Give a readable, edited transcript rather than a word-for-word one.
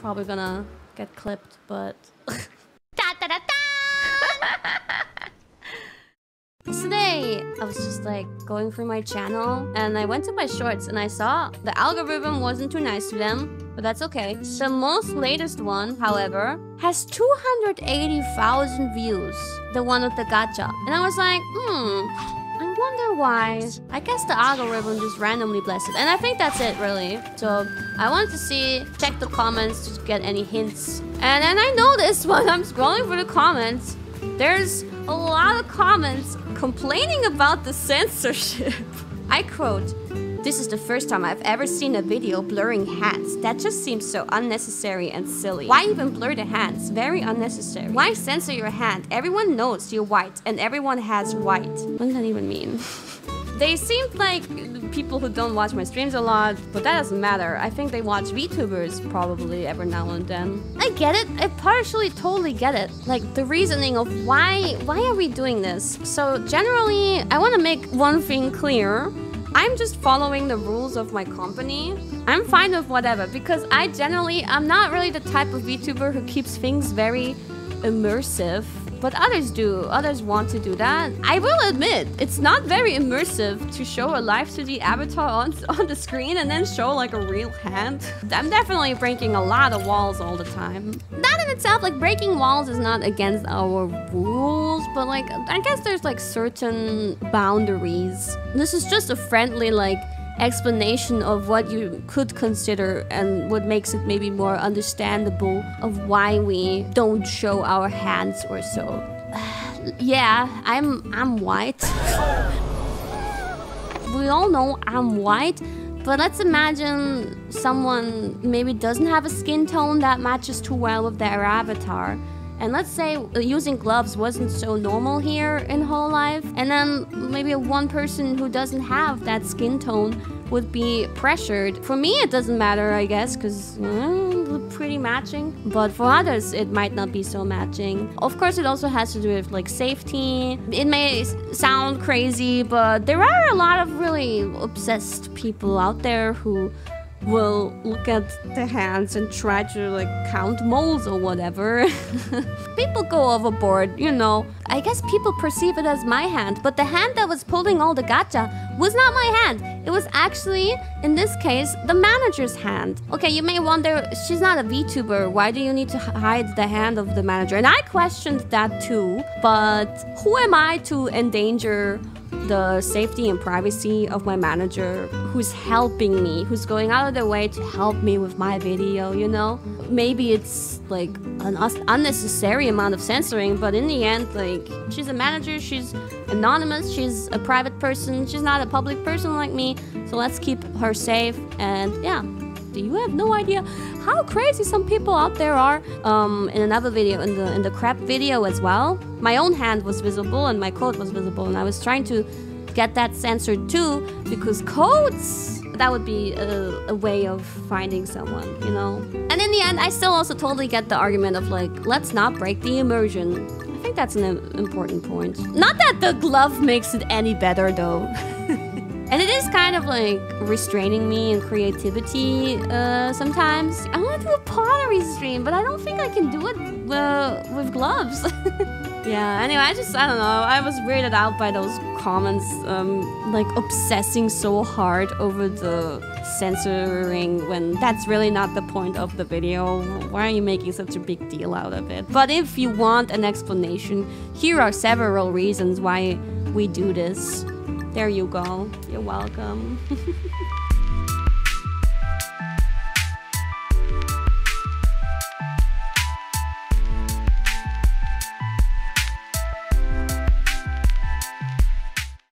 probably gonna get clipped, but... Yesterday, I was just like going through my channel and I went to my shorts and I saw the algorithm wasn't too nice to them, but that's okay. The most latest one, however, has 280,000 views. The one with the gacha. And I was like, I wonder why. I guess the algorithm just randomly blessed it. And I think that's it, really. So I wanted to check the comments to get any hints. And then I noticed when I'm scrolling through the comments, there's a lot of comments complaining about the censorship. I quote, "This is the first time I've ever seen a video blurring hands. That just seems so unnecessary and silly. Why even blur the hands? Very unnecessary. Why censor your hand? Everyone knows you're white and everyone has white." What does that even mean? They seem like people who don't watch my streams a lot, but that doesn't matter. I think they watch VTubers probably every now and then. I get it. I partially totally get it. Like the reasoning of why are we doing this? So generally, I want to make one thing clear. I'm just following the rules of my company. I'm fine with whatever because I'm not really the type of VTuber who keeps things very immersive. But others do. Others want to do that. I will admit, it's not very immersive to show a live 2D avatar on the screen and then show like a real hand. I'm definitely breaking a lot of walls all the time. That in itself, like breaking walls is not against our rules, but like, I guess there's like certain boundaries. This is just a friendly like explanation of what you could consider and what makes it maybe more understandable of why we don't show our hands or so. Yeah, I'm white. We all know I'm white, but let's imagine someone maybe doesn't have a skin tone that matches too well with their avatar. And let's say using gloves wasn't so normal here in Hololive, and then maybe one person who doesn't have that skin tone would be pressured. For me, it doesn't matter, I guess, because we're pretty matching. But for others, it might not be so matching. Of course, it also has to do with like safety. It may sound crazy, but there are a lot of really obsessed people out there who will look at the hands and try to like count moles or whatever. People go overboard, you know. I guess people perceive it as my hand, but the hand that was pulling all the gacha was not my hand. It was actually, in this case, the manager's hand. Okay, you may wonder, she's not a VTuber. Why do you need to hide the hand of the manager? And I questioned that too, but who am I to endanger the safety and privacy of my manager who's helping me, who's going out of their way to help me with my video, you know? Maybe it's like an unnecessary amount of censoring, but in the end, like, she's a manager, she's anonymous, she's a private person, she's not a public person like me, so let's keep her safe. And yeah, you have no idea how crazy some people out there are. In another video, in the crap video as well, my own hand was visible and my code was visible, and I was trying to get that censored too, because codes, that would be a way of finding someone, you know? And in the end, I still also totally get the argument of like, let's not break the immersion. I think that's an important point. Not that the glove makes it any better though. And it is kind of like restraining me in creativity sometimes. I want to do a pottery stream, but I don't think I can do it with gloves. Yeah, anyway, I don't know. I was weirded out by those comments, like obsessing so hard over the censoring when that's really not the point of the video. Why are you making such a big deal out of it? But if you want an explanation, here are several reasons why we do this. There you go. You're welcome.